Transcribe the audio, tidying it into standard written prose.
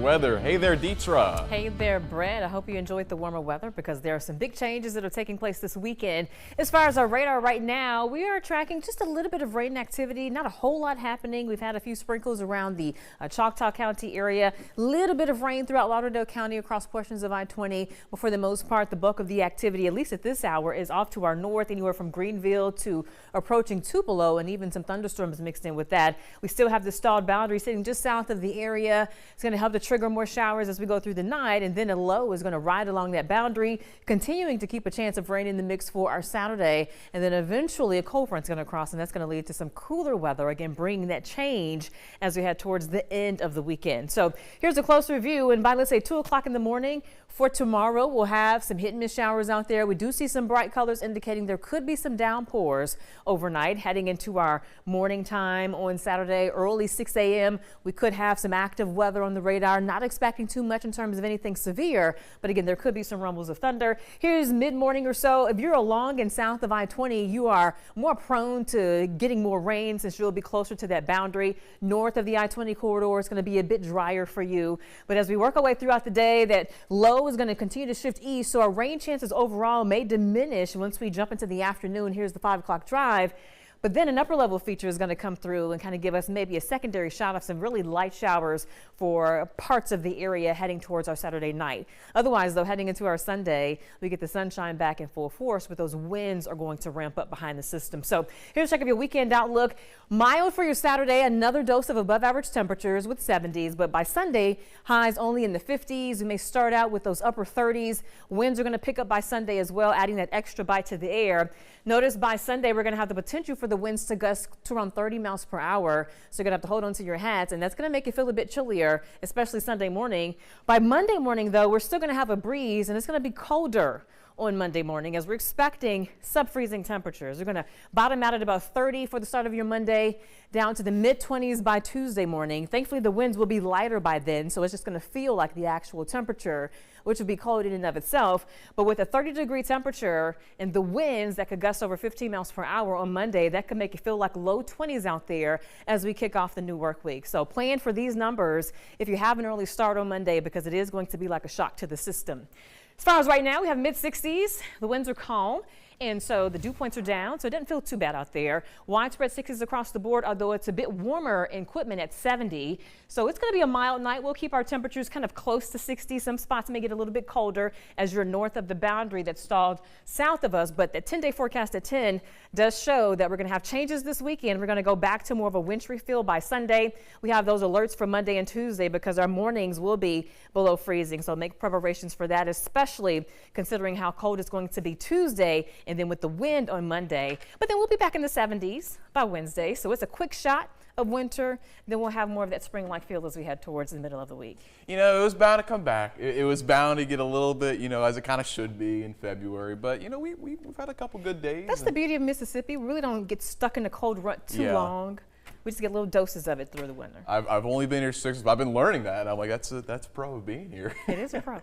Weather. Hey there, Deetra. Hey there, Brett. I hope you enjoyed the warmer weather because there are some big changes that are taking place this weekend. As far as our radar right now, we are tracking just a little bit of rain activity, not a whole lot happening. We've had a few sprinkles around the Choctaw County area, little bit of rain throughout Lauderdale County across portions of I-20. But for the most part, the bulk of the activity, at least at this hour, is off to our north, anywhere from Greenville to approaching Tupelo, and even some thunderstorms mixed in with that. We still have the stalled boundary sitting just south of the area. It's going to help to trigger more showers as we go through the night, and then a low is going to ride along that boundary, continuing to keep a chance of rain in the mix for our Saturday. And then eventually a cold front is going to cross, and that's going to lead to some cooler weather, again bringing that change as we head towards the end of the weekend. So here's a closer view, and by let's say 2 o'clock in the morning for tomorrow, we'll have some hit and miss showers out there. We do see some bright colors indicating there could be some downpours overnight heading into our morning time on Saturday, early 6 a.m. We could have some active weather on the radar, not expecting too much in terms of anything severe, but again, there could be some rumbles of thunder. Here's mid-morning or so. If you're along and south of I-20, you are more prone to getting more rain since you'll be closer to that boundary. North of the I-20 corridor, it's going to be a bit drier for you. But as we work our way throughout the day, that low is going to continue to shift east, so our rain chances overall may diminish once we jump into the afternoon. Here's the 5 o'clock drive. But then an upper level feature is going to come through and kind of give us maybe a secondary shot of some really light showers for parts of the area heading towards our Saturday night. Otherwise, though, heading into our Sunday, we get the sunshine back in full force, but those winds are going to ramp up behind the system. So here's a check of your weekend outlook. Mild for your Saturday, another dose of above average temperatures with 70s, but by Sunday, highs only in the 50s. We may start out with those upper 30s. Winds are going to pick up by Sunday as well, adding that extra bite to the air. Notice by Sunday, we're going to have the potential for the winds to gust to around 30 miles per hour. So you're going to have to hold on to your hats, and that's going to make it feel a bit chillier, especially Sunday morning. By Monday morning, though, we're still going to have a breeze, and it's going to be colder on Monday morning as we're expecting sub-freezing temperatures. We're going to bottom out at about 30 for the start of your Monday, down to the mid-20s by Tuesday morning. Thankfully, the winds will be lighter by then, so it's just going to feel like the actual temperature, which would be cold in and of itself. But with a 30-degree temperature and the winds that could gust over 15 miles per hour on Monday, that could make it feel like low 20s out there as we kick off the new work week. So plan for these numbers if you have an early start on Monday, because it is going to be like a shock to the system. As far as right now, we have mid-60s. The winds are calm, and so the dew points are down, so it doesn't feel too bad out there. Widespread 60s across the board, although it's a bit warmer in Quitman at 70. So it's going to be a mild night. We'll keep our temperatures kind of close to 60. Some spots may get a little bit colder as you're north of the boundary that's stalled south of us. But the 10-day forecast at 10 does show that we're going to have changes this weekend. We're going to go back to more of a wintry feel by Sunday. We have those alerts for Monday and Tuesday because our mornings will be below freezing. So make preparations for that, especially considering how cold it's going to be Tuesday and then with the wind on Monday. But then we'll be back in the 70s by Wednesday. So it's a quick shot of winter. Then we'll have more of that spring-like feel as we head towards the middle of the week. You know, it was bound to come back. It was bound to get a little bit, as it kind of should be in February. But, we've had a couple good days. That's the beauty of Mississippi. We really don't get stuck in the cold rut too long. We just get little doses of it through the winter. I've only been here 6 months. I've been learning that. I'm like, that's a pro of being here. It is a pro.